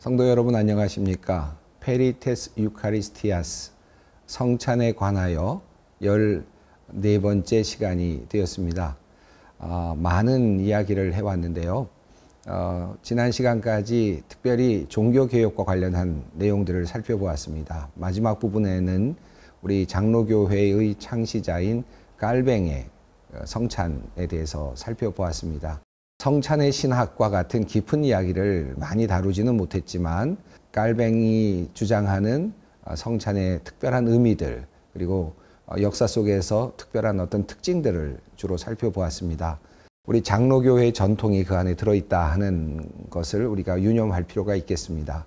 성도 여러분 안녕하십니까? 페리테스 유카리스티아스 성찬에 관하여 14번째 시간이 되었습니다. 많은 이야기를 해왔는데요. 지난 시간까지 특별히 종교개혁과 관련한 내용들을 살펴보았습니다. 마지막 부분에는 우리 장로교회의 창시자인 깔뱅의 성찬에 대해서 살펴보았습니다. 성찬의 신학과 같은 깊은 이야기를 많이 다루지는 못했지만 깔뱅이 주장하는 성찬의 특별한 의미들 그리고 역사 속에서 특별한 어떤 특징들을 주로 살펴보았습니다. 우리 장로교회의 전통이 그 안에 들어있다 하는 것을 우리가 유념할 필요가 있겠습니다.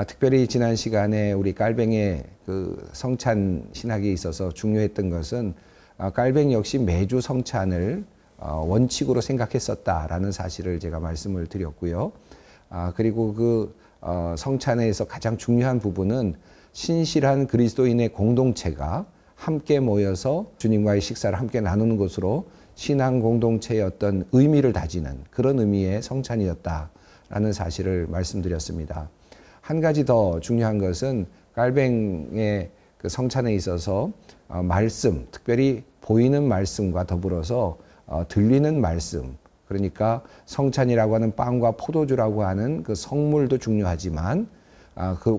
특별히 지난 시간에 우리 깔뱅의 그 성찬 신학에 있어서 중요했던 것은 깔뱅 역시 매주 성찬을 원칙으로 생각했었다라는 사실을 제가 말씀을 드렸고요. 그리고 그 성찬에서 가장 중요한 부분은 신실한 그리스도인의 공동체가 함께 모여서 주님과의 식사를 함께 나누는 것으로 신앙 공동체의 어떤 의미를 다지는 그런 의미의 성찬이었다라는 사실을 말씀드렸습니다. 한 가지 더 중요한 것은 깔뱅의 그 성찬에 있어서 말씀, 특별히 보이는 말씀과 더불어서 들리는 말씀, 그러니까 성찬이라고 하는 빵과 포도주라고 하는 그 성물도 중요하지만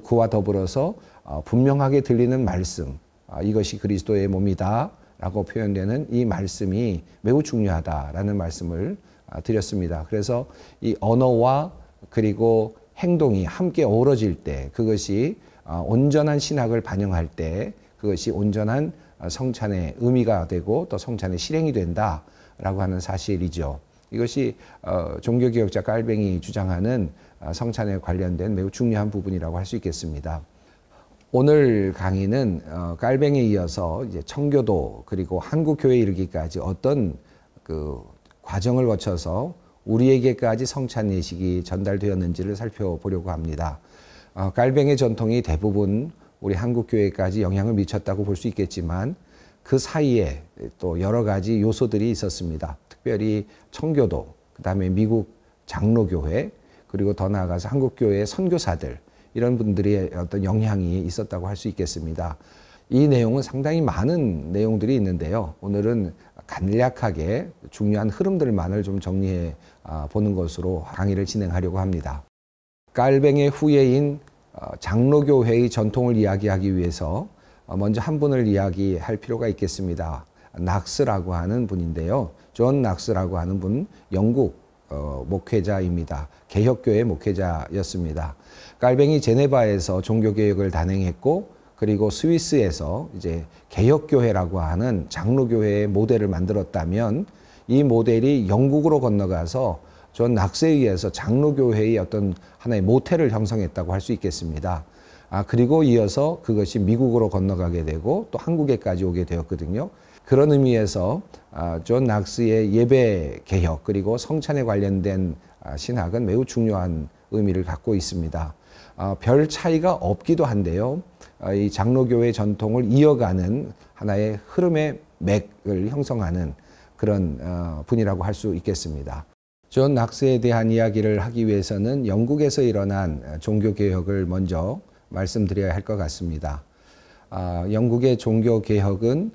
그와 더불어서 분명하게 들리는 말씀, 이것이 그리스도의 몸이다 라고 표현되는 이 말씀이 매우 중요하다라는 말씀을 드렸습니다. 그래서 이 언어와 그리고 행동이 함께 어우러질 때 그것이 온전한 신학을 반영할 때 그것이 온전한 성찬의 의미가 되고 또 성찬의 실행이 된다 라고 하는 사실이죠. 이것이 종교개혁자 깔뱅이 주장하는 성찬에 관련된 매우 중요한 부분이라고 할 수 있겠습니다. 오늘 강의는 깔뱅이에 이어서 이제 청교도 그리고 한국교회에 이르기까지 어떤 그 과정을 거쳐서 우리에게까지 성찬 예식이 전달되었는지를 살펴보려고 합니다. 깔뱅의 전통이 대부분 우리 한국교회까지 영향을 미쳤다고 볼 수 있겠지만 그 사이에 또 여러 가지 요소들이 있었습니다. 특별히 청교도, 그 다음에 미국 장로교회, 그리고 더 나아가서 한국교회의 선교사들, 이런 분들의 어떤 영향이 있었다고 할 수 있겠습니다. 이 내용은 상당히 많은 내용들이 있는데요. 오늘은 간략하게 중요한 흐름들만을 좀 정리해 보는 것으로 강의를 진행하려고 합니다. 깔뱅의 후예인 장로교회의 전통을 이야기하기 위해서 먼저 한 분을 이야기할 필요가 있겠습니다. 낙스라고 하는 분인데요. 존 낙스라고 하는 분, 영국 목회자입니다. 개혁교회 목회자였습니다. 깔뱅이 제네바에서 종교개혁을 단행했고 그리고 스위스에서 이제 개혁교회라고 하는 장로교회의 모델을 만들었다면 이 모델이 영국으로 건너가서 존 낙스에 의해서 장로교회의 어떤 하나의 모태를 형성했다고 할 수 있겠습니다. 그리고 이어서 그것이 미국으로 건너가게 되고 또 한국에까지 오게 되었거든요. 그런 의미에서 존 낙스의 예배 개혁 그리고 성찬에 관련된 신학은 매우 중요한 의미를 갖고 있습니다. 별 차이가 없기도 한데요. 이 장로교회 전통을 이어가는 하나의 흐름의 맥을 형성하는 그런 분이라고 할 수 있겠습니다. 존 낙스에 대한 이야기를 하기 위해서는 영국에서 일어난 종교개혁을 먼저 말씀드려야 할 것 같습니다. 영국의 종교개혁은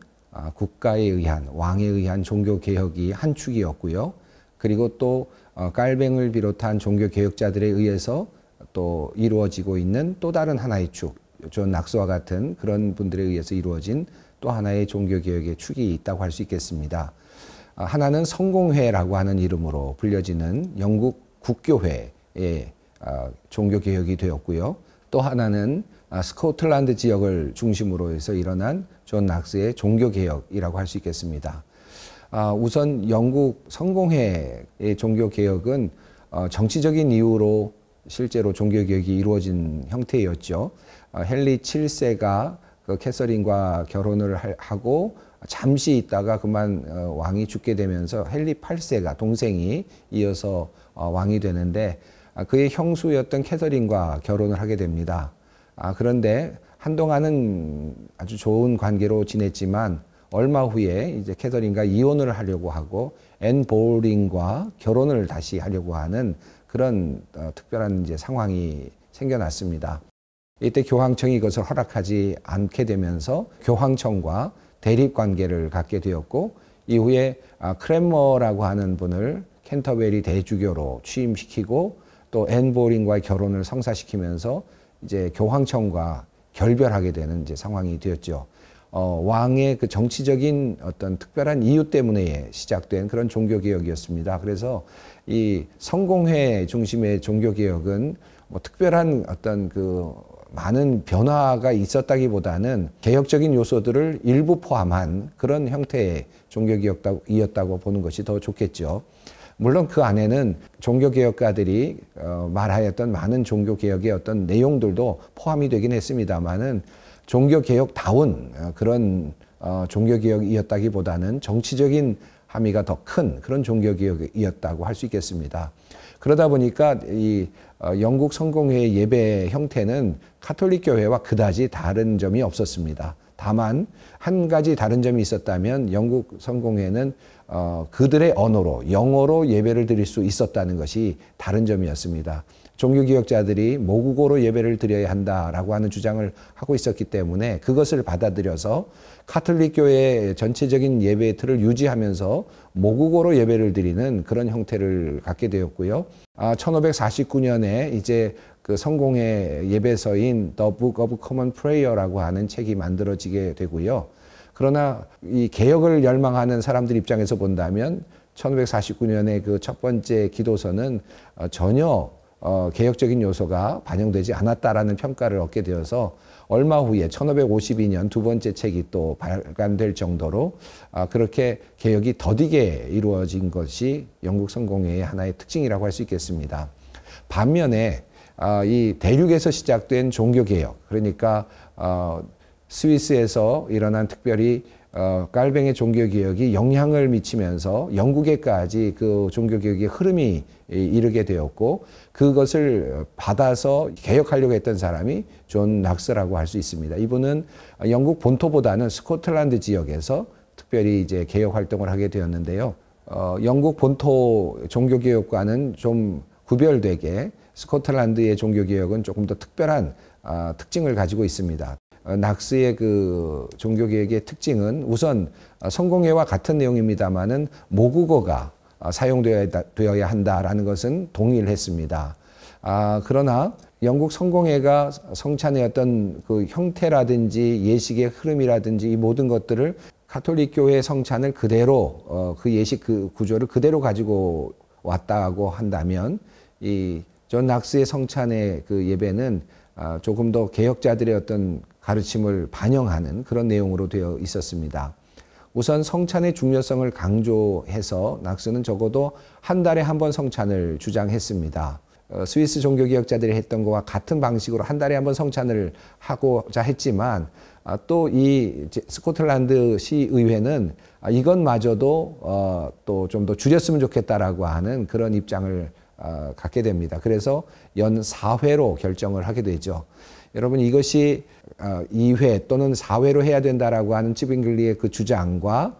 국가에 의한, 왕에 의한 종교개혁이 한 축이었고요. 그리고 또 깔뱅을 비롯한 종교개혁자들에 의해서 또 이루어지고 있는 또 다른 하나의 축, 존 낙스와 같은 그런 분들에 의해서 이루어진 또 하나의 종교개혁의 축이 있다고 할 수 있겠습니다. 하나는 성공회라고 하는 이름으로 불려지는 영국 국교회의 종교개혁이 되었고요. 또 하나는 스코틀랜드 지역을 중심으로 해서 일어난 존 낙스의 종교개혁이라고 할 수 있겠습니다. 우선 영국 성공회의 종교개혁은 정치적인 이유로 실제로 종교개혁이 이루어진 형태였죠. 헨리 7세가 그 캐서린과 결혼을 하고 잠시 있다가 그만 왕이 죽게 되면서 헨리 8세가 동생이 이어서 왕이 되는데 그의 형수였던 캐서린과 결혼을 하게 됩니다. 그런데 한동안은 아주 좋은 관계로 지냈지만 얼마 후에 이제 캐서린과 이혼을 하려고 하고 앤 볼링과 결혼을 다시 하려고 하는 그런 특별한 이제 상황이 생겨났습니다. 이때 교황청이 이것을 허락하지 않게 되면서 교황청과 대립관계를 갖게 되었고, 이후에 크랜머라고 하는 분을 캔터베리 대주교로 취임시키고 또 앤 보링과의 결혼을 성사시키면서 이제 교황청과 결별하게 되는 이제 상황이 되었죠. 왕의 그 정치적인 어떤 특별한 이유 때문에 시작된 그런 종교개혁이었습니다. 그래서 이 성공회 중심의 종교개혁은 뭐 특별한 어떤 그 많은 변화가 있었다기보다는 개혁적인 요소들을 일부 포함한 그런 형태의 종교개혁이었다고 보는 것이 더 좋겠죠. 물론 그 안에는 종교개혁가들이 말하였던 많은 종교개혁의 어떤 내용들도 포함이 되긴 했습니다만은 종교개혁다운 그런 종교개혁이었다기보다는 정치적인 함의가 더 큰 그런 종교개혁이었다고 할 수 있겠습니다. 그러다 보니까 이 영국 성공회의 예배 형태는 가톨릭 교회와 그다지 다른 점이 없었습니다. 다만 한 가지 다른 점이 있었다면 영국 성공회는 그들의 언어로 영어로 예배를 드릴 수 있었다는 것이 다른 점이었습니다. 종교개혁자들이 모국어로 예배를 드려야 한다라고 하는 주장을 하고 있었기 때문에 그것을 받아들여서 가톨릭 교회의 전체적인 예배의 틀을 유지하면서 모국어로 예배를 드리는 그런 형태를 갖게 되었고요. 1549년에 이제 그 성공회 예배서인 The Book of Common Prayer라고 하는 책이 만들어지게 되고요. 그러나 이 개혁을 열망하는 사람들 입장에서 본다면 1549년에 그 첫 번째 기도서는 전혀 개혁적인 요소가 반영되지 않았다라는 평가를 얻게 되어서 얼마 후에 1552년 두 번째 책이 또 발간될 정도로 그렇게 개혁이 더디게 이루어진 것이 영국 성공회의 하나의 특징이라고 할 수 있겠습니다. 반면에 이 대륙에서 시작된 종교개혁, 그러니까 스위스에서 일어난 특별히 깔뱅의 종교개혁이 영향을 미치면서 영국에까지 그 종교개혁의 흐름이 이르게 되었고, 그것을 받아서 개혁하려고 했던 사람이 존 낙스라고 할 수 있습니다. 이분은 영국 본토보다는 스코틀랜드 지역에서 특별히 이제 개혁 활동을 하게 되었는데요. 영국 본토 종교개혁과는 좀 구별되게 스코틀랜드의 종교개혁은 조금 더 특별한 특징을 가지고 있습니다. 낙스의 그 종교개혁의 특징은 우선 성공회와 같은 내용입니다만은 모국어가 사용되어야 한다라는 것은 동의를 했습니다. 그러나 영국 성공회가 성찬의 어떤 그 형태라든지 예식의 흐름이라든지 이 모든 것들을 가톨릭 교회의 성찬을 그대로 그 예식 그 구조를 그대로 가지고 왔다고 한다면 이 존 낙스의 성찬의 그 예배는 조금 더 개혁자들의 어떤 가르침을 반영하는 그런 내용으로 되어 있었습니다. 우선 성찬의 중요성을 강조해서 낙스는 적어도 한 달에 한 번 성찬을 주장했습니다. 스위스 종교개혁자들이 했던 것과 같은 방식으로 한 달에 한 번 성찬을 하고자 했지만 또 이 스코틀랜드 시의회는 이것마저도 또 좀 더 줄였으면 좋겠다라고 하는 그런 입장을 갖게 됩니다. 그래서 연 4회로 결정을 하게 되죠. 여러분, 이것이 2회 또는 4회로 해야 된다라고 하는 찌빙글리의 그 주장과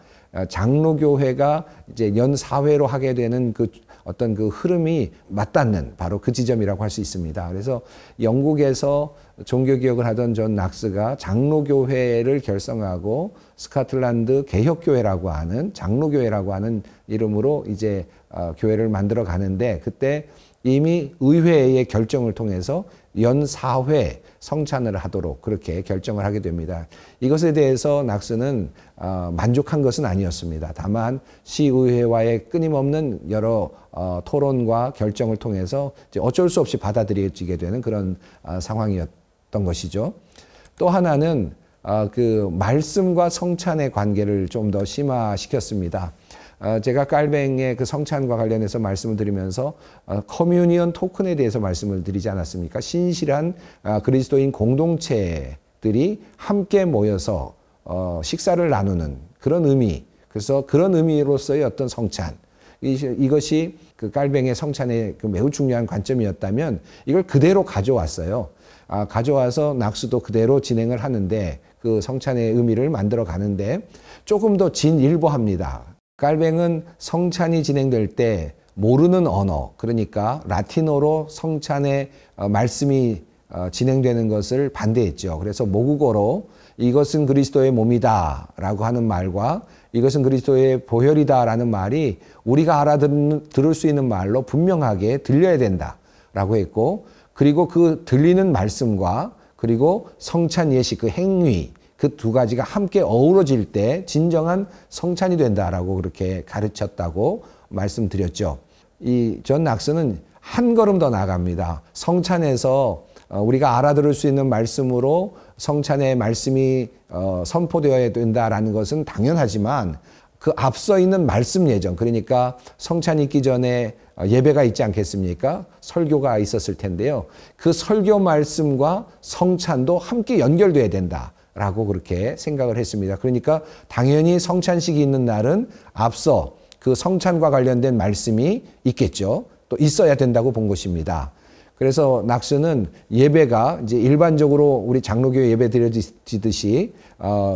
장로교회가 이제 연 4회로 하게 되는 그 어떤 그 흐름이 맞닿는 바로 그 지점이라고 할 수 있습니다. 그래서 영국에서 종교개혁을 하던 존 낙스가 장로교회를 결성하고 스코틀랜드 개혁교회라고 하는 장로교회라고 하는 이름으로 이제 교회를 만들어 가는데, 그때 이미 의회의 결정을 통해서 연 4회 성찬을 하도록 그렇게 결정을 하게 됩니다. 이것에 대해서 낙스는 만족한 것은 아니었습니다. 다만 시의회와의 끊임없는 여러 토론과 결정을 통해서 이제 어쩔 수 없이 받아들여지게 되는 그런 상황이었던 것이죠. 또 하나는 그 말씀과 성찬의 관계를 좀 더 심화시켰습니다. 제가 깔뱅의 그 성찬과 관련해서 말씀을 드리면서 커뮤니언 토큰에 대해서 말씀을 드리지 않았습니까? 신실한 그리스도인 공동체들이 함께 모여서 식사를 나누는 그런 의미, 그래서 그런 의미로서의 어떤 성찬, 이것이 그 깔뱅의 성찬의 그 매우 중요한 관점이었다면 이걸 그대로 가져왔어요. 가져와서 낙수도 그대로 진행을 하는데 그 성찬의 의미를 만들어 가는데 조금 더 진일보합니다. 깔뱅은 성찬이 진행될 때 모르는 언어, 그러니까 라틴어로 성찬의 말씀이 진행되는 것을 반대했죠. 그래서 모국어로 이것은 그리스도의 몸이다 라고 하는 말과 이것은 그리스도의 보혈이다 라는 말이 우리가 알아들을 수 있는 말로 분명하게 들려야 된다 라고 했고, 그리고 그 들리는 말씀과 그리고 성찬 예식, 그 행위, 그 두 가지가 함께 어우러질 때 진정한 성찬이 된다라고 그렇게 가르쳤다고 말씀드렸죠. 이 존 낙스는 한 걸음 더 나아갑니다. 성찬에서 우리가 알아들을 수 있는 말씀으로 성찬의 말씀이 선포되어야 된다라는 것은 당연하지만 그 앞서 있는 말씀 예정, 그러니까 성찬이 있기 전에 예배가 있지 않겠습니까? 설교가 있었을 텐데요. 그 설교 말씀과 성찬도 함께 연결돼야 된다라고 그렇게 생각을 했습니다. 그러니까 당연히 성찬식이 있는 날은 앞서 그 성찬과 관련된 말씀이 있겠죠. 또 있어야 된다고 본 것입니다. 그래서 낙스는 예배가 이제 일반적으로 우리 장로교회 예배 드려지듯이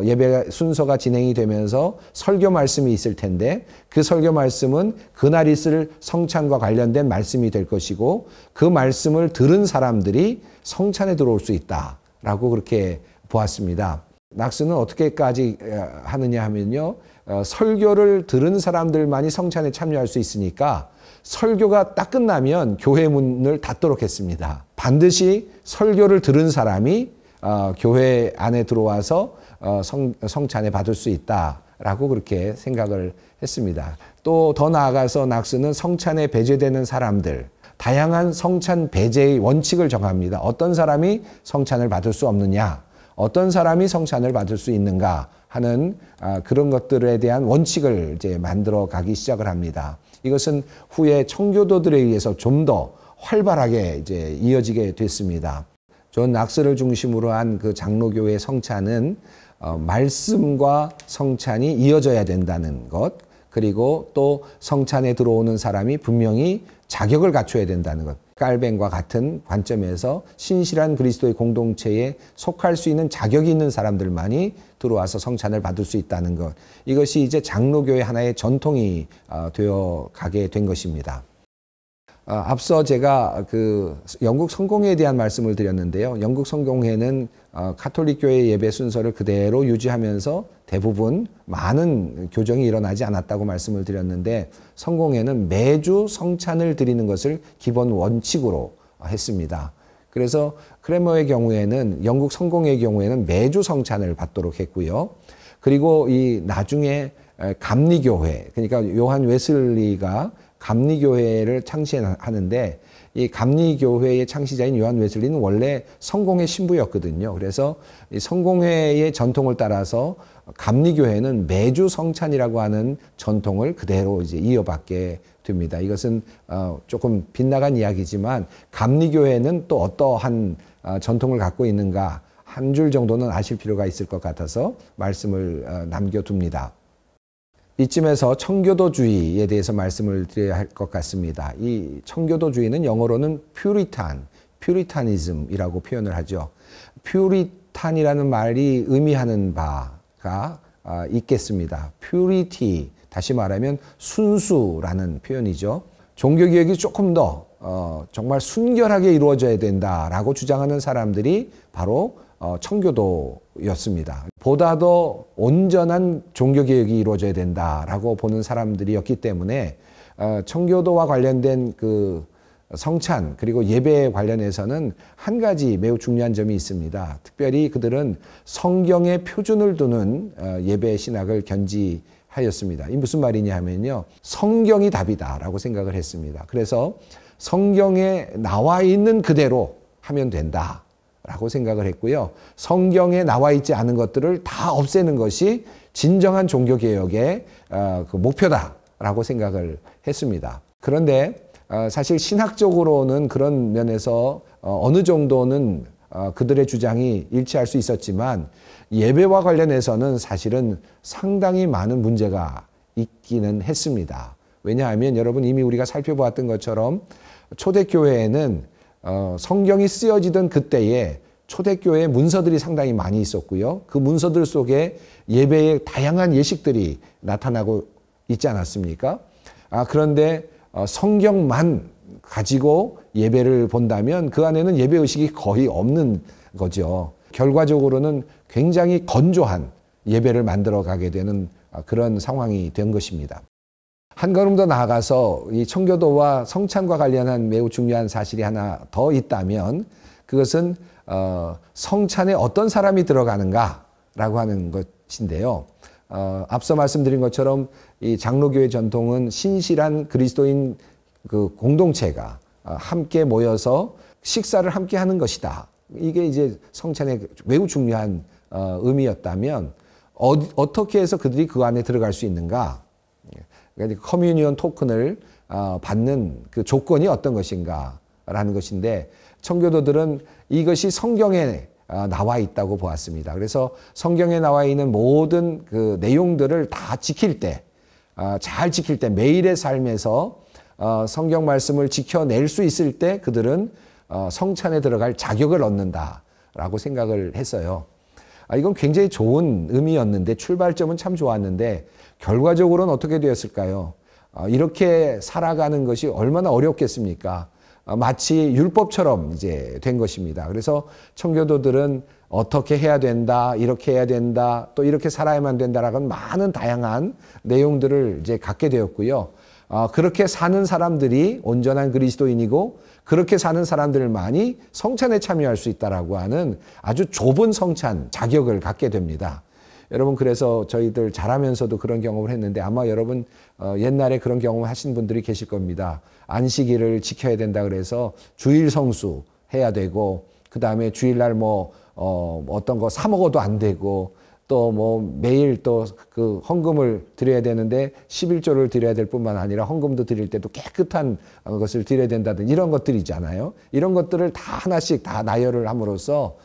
예배 순서가 진행이 되면서 설교 말씀이 있을 텐데 그 설교 말씀은 그날 있을 성찬과 관련된 말씀이 될 것이고 그 말씀을 들은 사람들이 성찬에 들어올 수 있다라고 그렇게 보았습니다. 낙스는 어떻게까지 하느냐 하면요. 설교를 들은 사람들만이 성찬에 참여할 수 있으니까 설교가 딱 끝나면 교회 문을 닫도록 했습니다. 반드시 설교를 들은 사람이 교회 안에 들어와서 성찬에 받을 수 있다라고 그렇게 생각을 했습니다. 또 더 나아가서 낙스는 성찬에 배제되는 사람들, 다양한 성찬 배제의 원칙을 정합니다. 어떤 사람이 성찬을 받을 수 없느냐, 어떤 사람이 성찬을 받을 수 있는가 하는 그런 것들에 대한 원칙을 이제 만들어 가기 시작을 합니다. 이것은 후에 청교도들에 의해서 좀 더 활발하게 이제 이어지게 됐습니다. 존 낙스를 중심으로 한 그 장로교회 성찬은 말씀과 성찬이 이어져야 된다는 것, 그리고 또 성찬에 들어오는 사람이 분명히 자격을 갖춰야 된다는 것, 깔뱅과 같은 관점에서 신실한 그리스도의 공동체에 속할 수 있는 자격이 있는 사람들만이 들어와서 성찬을 받을 수 있다는 것, 이것이 이제 장로교의 하나의 전통이 되어 가게 된 것입니다. 앞서 제가 그 영국 성공회에 대한 말씀을 드렸는데요. 영국 성공회는 가톨릭 교회 예배 순서를 그대로 유지하면서 대부분 많은 교정이 일어나지 않았다고 말씀을 드렸는데, 성공회는 매주 성찬을 드리는 것을 기본 원칙으로 했습니다. 그래서 크레머의 경우에는, 영국 성공회의 경우에는 매주 성찬을 받도록 했고요. 그리고 이 나중에 감리교회, 그러니까 요한 웨슬리가 감리교회를 창시하는데, 이 감리교회의 창시자인 요한 웨슬리는 원래 성공회 신부였거든요. 그래서 이 성공회의 전통을 따라서 감리교회는 매주 성찬이라고 하는 전통을 그대로 이제 이어받게 됩니다. 이것은 조금 빗나간 이야기지만 감리교회는 또 어떠한 전통을 갖고 있는가 한 줄 정도는 아실 필요가 있을 것 같아서 말씀을 남겨둡니다. 이쯤에서 청교도주의에 대해서 말씀을 드려야 할 것 같습니다. 이 청교도주의는 영어로는 퓨리타니즘이라고 표현을 하죠. 퓨리탄이라는 말이 의미하는 바가 있겠습니다. 퓨리티, 다시 말하면 순수라는 표현이죠. 종교개혁이 조금 더 정말 순결하게 이루어져야 된다라고 주장하는 사람들이 바로 청교도였습니다. 보다 더 온전한 종교개혁이 이루어져야 된다라고 보는 사람들이었기 때문에 청교도와 관련된 그 성찬 그리고 예배에 관련해서는 한 가지 매우 중요한 점이 있습니다. 특별히 그들은 성경의 표준을 두는 예배 신학을 견지하였습니다. 이 무슨 말이냐 하면요, 성경이 답이다라고 생각을 했습니다. 그래서 성경에 나와 있는 그대로 하면 된다 라고 생각을 했고요. 성경에 나와 있지 않은 것들을 다 없애는 것이 진정한 종교개혁의 그 목표다라고 생각을 했습니다. 그런데 사실 신학적으로는 그런 면에서 어느 정도는 그들의 주장이 일치할 수 있었지만, 예배와 관련해서는 사실은 상당히 많은 문제가 있기는 했습니다. 왜냐하면 여러분 이미 우리가 살펴보았던 것처럼 초대교회에는 성경이 쓰여지던 그때에 초대교회의 문서들이 상당히 많이 있었고요. 그 문서들 속에 예배의 다양한 예식들이 나타나고 있지 않았습니까? 그런데 성경만 가지고 예배를 본다면 그 안에는 예배의식이 거의 없는 거죠. 결과적으로는 굉장히 건조한 예배를 만들어 가게 되는 그런 상황이 된 것입니다. 한 걸음 더 나아가서 이 청교도와 성찬과 관련한 매우 중요한 사실이 하나 더 있다면 그것은 성찬에 어떤 사람이 들어가는가라고 하는 것인데요. 앞서 말씀드린 것처럼 이 장로교회 전통은 신실한 그리스도인 그 공동체가 함께 모여서 식사를 함께 하는 것이다. 이게 이제 성찬의 매우 중요한 의미였다면 어떻게 해서 그들이 그 안에 들어갈 수 있는가? 그러니까 커뮤니언 토큰을 받는 그 조건이 어떤 것인가라는 것인데 청교도들은 이것이 성경에 나와 있다고 보았습니다. 그래서 성경에 나와 있는 모든 그 내용들을 다 지킬 때, 잘 지킬 때 매일의 삶에서 성경 말씀을 지켜낼 수 있을 때 그들은 성찬에 들어갈 자격을 얻는다라고 생각을 했어요. 이건 굉장히 좋은 의미였는데 출발점은 참 좋았는데 결과적으로는 어떻게 되었을까요? 이렇게 살아가는 것이 얼마나 어렵겠습니까? 마치 율법처럼 이제 된 것입니다. 그래서 청교도들은 어떻게 해야 된다, 이렇게 해야 된다, 또 이렇게 살아야만 된다라는 많은 다양한 내용들을 이제 갖게 되었고요. 그렇게 사는 사람들이 온전한 그리스도인이고 그렇게 사는 사람들만이 성찬에 참여할 수 있다라고 하는 아주 좁은 성찬 자격을 갖게 됩니다. 여러분 그래서 저희들 자라면서도 그런 경험을 했는데 아마 여러분 옛날에 그런 경험을 하신 분들이 계실 겁니다. 안식일을 지켜야 된다 그래서 주일 성수 해야 되고 그 다음에 주일날 어떤 거 사 먹어도 안 되고 또 매일 또 그 헌금을 드려야 되는데 11조를 드려야 될 뿐만 아니라 헌금도 드릴 때도 깨끗한 것을 드려야 된다든 이런 것들이잖아요. 이런 것들을 다 하나씩 다 나열을 함으로써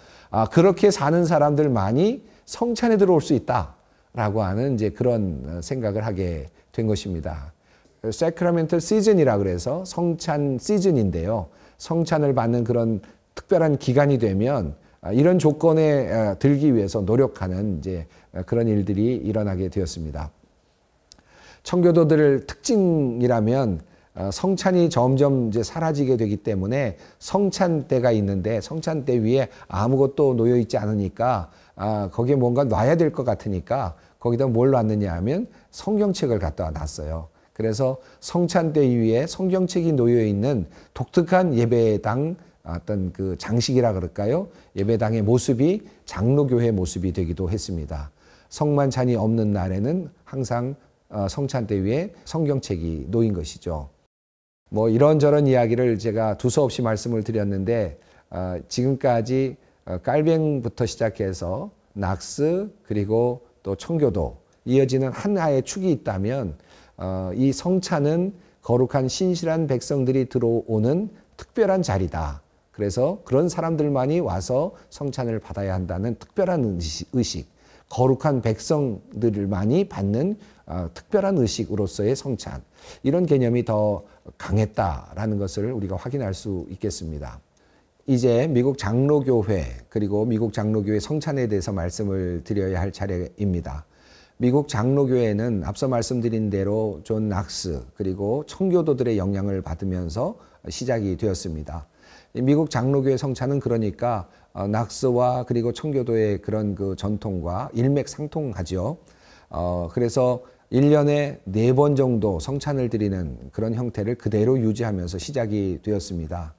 그렇게 사는 사람들만이 성찬에 들어올 수 있다라고 하는 이제 그런 생각을 하게 된 것입니다. 세크라멘털 시즌이라 그래서 성찬 시즌인데요. 성찬을 받는 그런 특별한 기간이 되면 이런 조건에 들기 위해서 노력하는 이제 그런 일들이 일어나게 되었습니다. 청교도들 특징이라면 성찬이 점점 이제 사라지게 되기 때문에 성찬 때가 있는데 성찬 때 위에 아무것도 놓여 있지 않으니까 거기에 뭔가 놔야 될 것 같으니까 거기다 뭘 놨느냐 하면 성경책을 갖다 놨어요. 그래서 성찬 때 위에 성경책이 놓여 있는 독특한 예배당 어떤 그 장식이라 그럴까요? 예배당의 모습이 장로교회 모습이 되기도 했습니다. 성만찬이 없는 날에는 항상 성찬 때 위에 성경책이 놓인 것이죠. 이런저런 이야기를 제가 두서없이 말씀을 드렸는데 지금까지 깔뱅부터 시작해서 낙스 그리고 또 청교도 이어지는 하나의 축이 있다면 이 성찬은 거룩한 신실한 백성들이 들어오는 특별한 자리다. 그래서 그런 사람들만이 와서 성찬을 받아야 한다는 특별한 의식, 거룩한 백성들만이 받는 특별한 의식으로서의 성찬, 이런 개념이 더 강했다라는 것을 우리가 확인할 수 있겠습니다. 이제 미국 장로교회 그리고 미국 장로교회 성찬에 대해서 말씀을 드려야 할 차례입니다. 미국 장로교회는 앞서 말씀드린 대로 존 낙스 그리고 청교도들의 영향을 받으면서 시작이 되었습니다. 미국 장로교회 성찬은 그러니까 낙스와 그리고 청교도의 그런 그 전통과 일맥상통하죠. 그래서 1년에 4번 정도 성찬을 드리는 그런 형태를 그대로 유지하면서 시작이 되었습니다.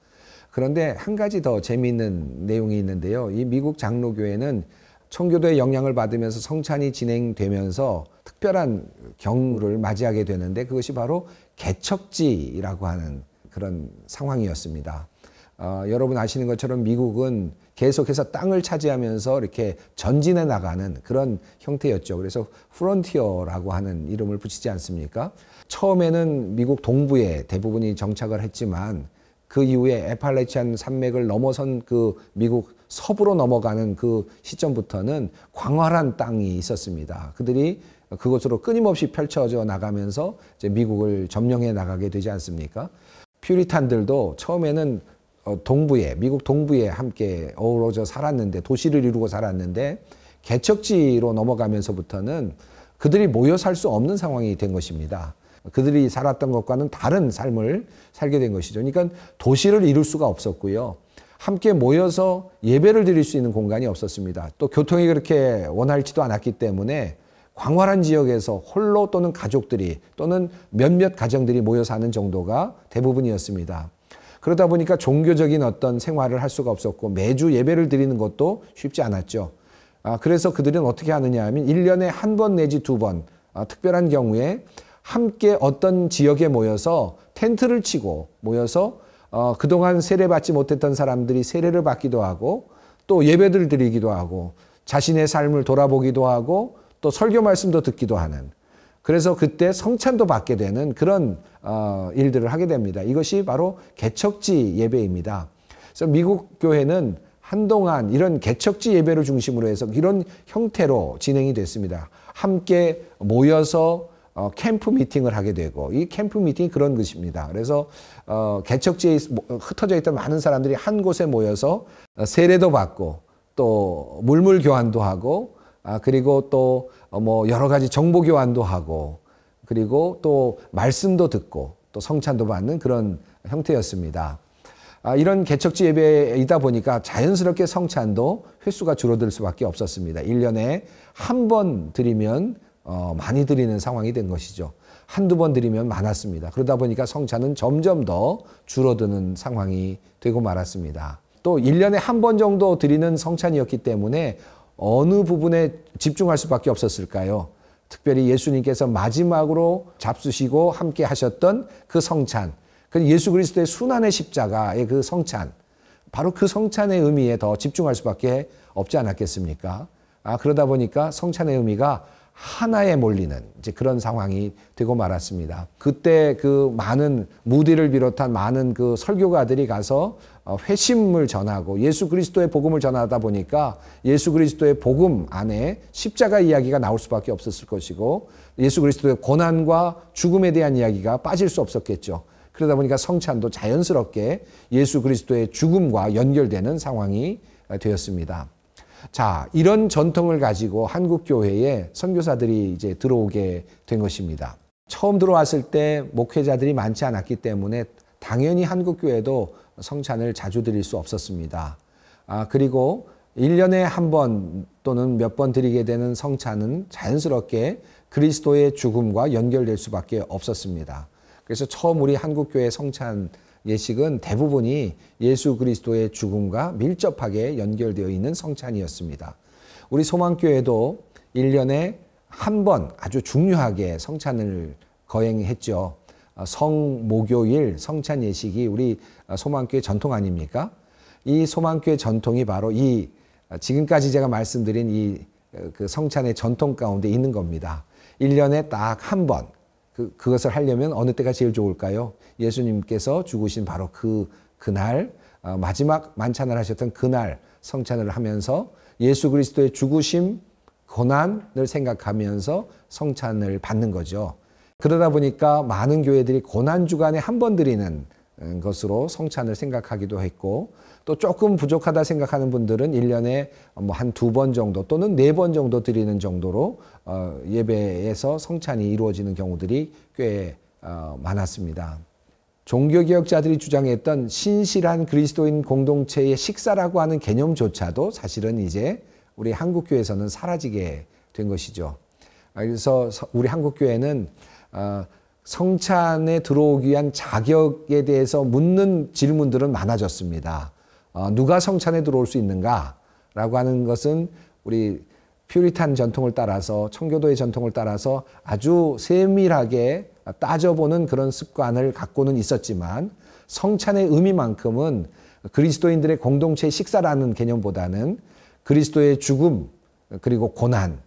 그런데 한 가지 더 재미있는 내용이 있는데요. 이 미국 장로교회는 청교도의 영향을 받으면서 성찬이 진행되면서 특별한 경우를 맞이하게 되는데 그것이 바로 개척지라고 하는 그런 상황이었습니다. 여러분 아시는 것처럼 미국은 계속해서 땅을 차지하면서 이렇게 전진해 나가는 그런 형태였죠. 그래서 프론티어라고 하는 이름을 붙이지 않습니까? 처음에는 미국 동부에 대부분이 정착을 했지만 그 이후에 에팔레치안 산맥을 넘어선 그 미국 서부로 넘어가는 그 시점부터는 광활한 땅이 있었습니다. 그들이 그것으로 끊임없이 펼쳐져 나가면서 이제 미국을 점령해 나가게 되지 않습니까? 퓨리탄들도 처음에는 동부에, 미국 동부에 함께 어우러져 살았는데, 도시를 이루고 살았는데 개척지로 넘어가면서부터는 그들이 모여 살 수 없는 상황이 된 것입니다. 그들이 살았던 것과는 다른 삶을 살게 된 것이죠. 그러니까 도시를 이룰 수가 없었고요. 함께 모여서 예배를 드릴 수 있는 공간이 없었습니다. 또 교통이 그렇게 원활치도 않았기 때문에 광활한 지역에서 홀로 또는 가족들이 또는 몇몇 가정들이 모여 사는 정도가 대부분이었습니다. 그러다 보니까 종교적인 어떤 생활을 할 수가 없었고 매주 예배를 드리는 것도 쉽지 않았죠. 그래서 그들은 어떻게 하느냐 하면 1년에 한 번 내지 두 번 특별한 경우에 함께 어떤 지역에 모여서 텐트를 치고 모여서 그동안 세례받지 못했던 사람들이 세례를 받기도 하고 또 예배를 드리기도 하고 자신의 삶을 돌아보기도 하고 또 설교 말씀도 듣기도 하는, 그래서 그때 성찬도 받게 되는 그런 일들을 하게 됩니다. 이것이 바로 개척지 예배입니다. 그래서 미국 교회는 한동안 이런 개척지 예배를 중심으로 해서 이런 형태로 진행이 됐습니다. 함께 모여서 캠프 미팅을 하게 되고, 이 캠프 미팅이 그런 것입니다. 그래서 개척지에 흩어져 있던 많은 사람들이 한 곳에 모여서 세례도 받고 또 물물 교환도 하고 그리고 또 뭐 여러 가지 정보 교환도 하고 그리고 또 말씀도 듣고 또 성찬도 받는 그런 형태였습니다. 이런 개척지 예배이다 보니까 자연스럽게 성찬도 횟수가 줄어들 수밖에 없었습니다. 1년에 한 번 드리면 많이 드리는 상황이 된 것이죠. 한두 번 드리면 많았습니다. 그러다 보니까 성찬은 점점 더 줄어드는 상황이 되고 말았습니다. 또 1년에 한 번 정도 드리는 성찬이었기 때문에 어느 부분에 집중할 수밖에 없었을까요? 특별히 예수님께서 마지막으로 잡수시고 함께 하셨던 그 성찬, 그 예수 그리스도의 순환의 십자가의 그 성찬, 바로 그 성찬의 의미에 더 집중할 수밖에 없지 않았겠습니까? 그러다 보니까 성찬의 의미가 하나에 몰리는 이제 그런 상황이 되고 말았습니다. 그때 그 많은 무디를 비롯한 많은 그 설교가들이 가서 회심을 전하고 예수 그리스도의 복음을 전하다 보니까 예수 그리스도의 복음 안에 십자가 이야기가 나올 수밖에 없었을 것이고 예수 그리스도의 고난과 죽음에 대한 이야기가 빠질 수 없었겠죠. 그러다 보니까 성찬도 자연스럽게 예수 그리스도의 죽음과 연결되는 상황이 되었습니다. 자, 이런 전통을 가지고 한국 교회에 선교사들이 이제 들어오게 된 것입니다. 처음 들어왔을 때 목회자들이 많지 않았기 때문에 당연히 한국 교회도 성찬을 자주 드릴 수 없었습니다. 그리고 1년에 한 번 또는 몇 번 드리게 되는 성찬은 자연스럽게 그리스도의 죽음과 연결될 수밖에 없었습니다. 그래서 처음 우리 한국 교회 성찬 예식은 대부분이 예수 그리스도의 죽음과 밀접하게 연결되어 있는 성찬이었습니다. 우리 소망교회도 1년에 한 번 아주 중요하게 성찬을 거행했죠. 성목요일 성찬 예식이 우리 소망교회 전통 아닙니까? 이 소망교회 전통이 바로 이 지금까지 제가 말씀드린 이 그 성찬의 전통 가운데 있는 겁니다. 1년에 딱 한 번 그것을 하려면 어느 때가 제일 좋을까요? 예수님께서 죽으신 바로 그날 마지막 만찬을 하셨던 그날 성찬을 하면서 예수 그리스도의 죽으심, 고난을 생각하면서 성찬을 받는 거죠. 그러다 보니까 많은 교회들이 고난 주간에 한 번 드리는 것으로 성찬을 생각하기도 했고 또 조금 부족하다 생각하는 분들은 1년에 뭐 한 두 번 정도 또는 네 번 정도 드리는 정도로 예배에서 성찬이 이루어지는 경우들이 꽤 많았습니다. 종교개혁자들이 주장했던 신실한 그리스도인 공동체의 식사라고 하는 개념조차도 사실은 이제 우리 한국교회에서는 사라지게 된 것이죠. 그래서 우리 한국교회는 성찬에 들어오기 위한 자격에 대해서 묻는 질문들은 많아졌습니다. 누가 성찬에 들어올 수 있는가? 라고 하는 것은 우리 퓨리탄 전통을 따라서 청교도의 전통을 따라서 아주 세밀하게 따져보는 그런 습관을 갖고는 있었지만 성찬의 의미만큼은 그리스도인들의 공동체 식사라는 개념보다는 그리스도의 죽음 그리고 고난,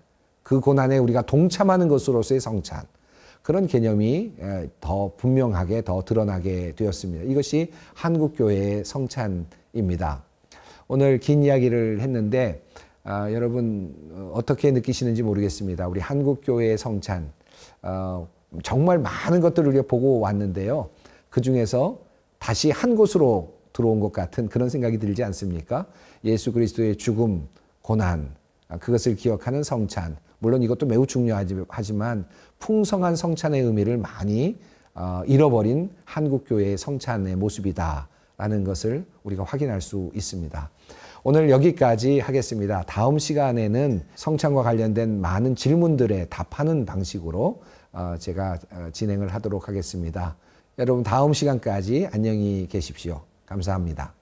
그 고난에 우리가 동참하는 것으로서의 성찬, 그런 개념이 더 분명하게 더 드러나게 되었습니다. 이것이 한국교회의 성찬입니다. 오늘 긴 이야기를 했는데 여러분 어떻게 느끼시는지 모르겠습니다. 우리 한국교회의 성찬 정말 많은 것들을 우리가 보고 왔는데요. 그중에서 다시 한 곳으로 들어온 것 같은 그런 생각이 들지 않습니까? 예수 그리스도의 죽음, 고난, 그것을 기억하는 성찬. 물론 이것도 매우 중요하지만 풍성한 성찬의 의미를 많이 잃어버린 한국교회의 성찬의 모습이다라는 것을 우리가 확인할 수 있습니다. 오늘 여기까지 하겠습니다. 다음 시간에는 성찬과 관련된 많은 질문들에 답하는 방식으로 제가 진행을 하도록 하겠습니다. 여러분 다음 시간까지 안녕히 계십시오. 감사합니다.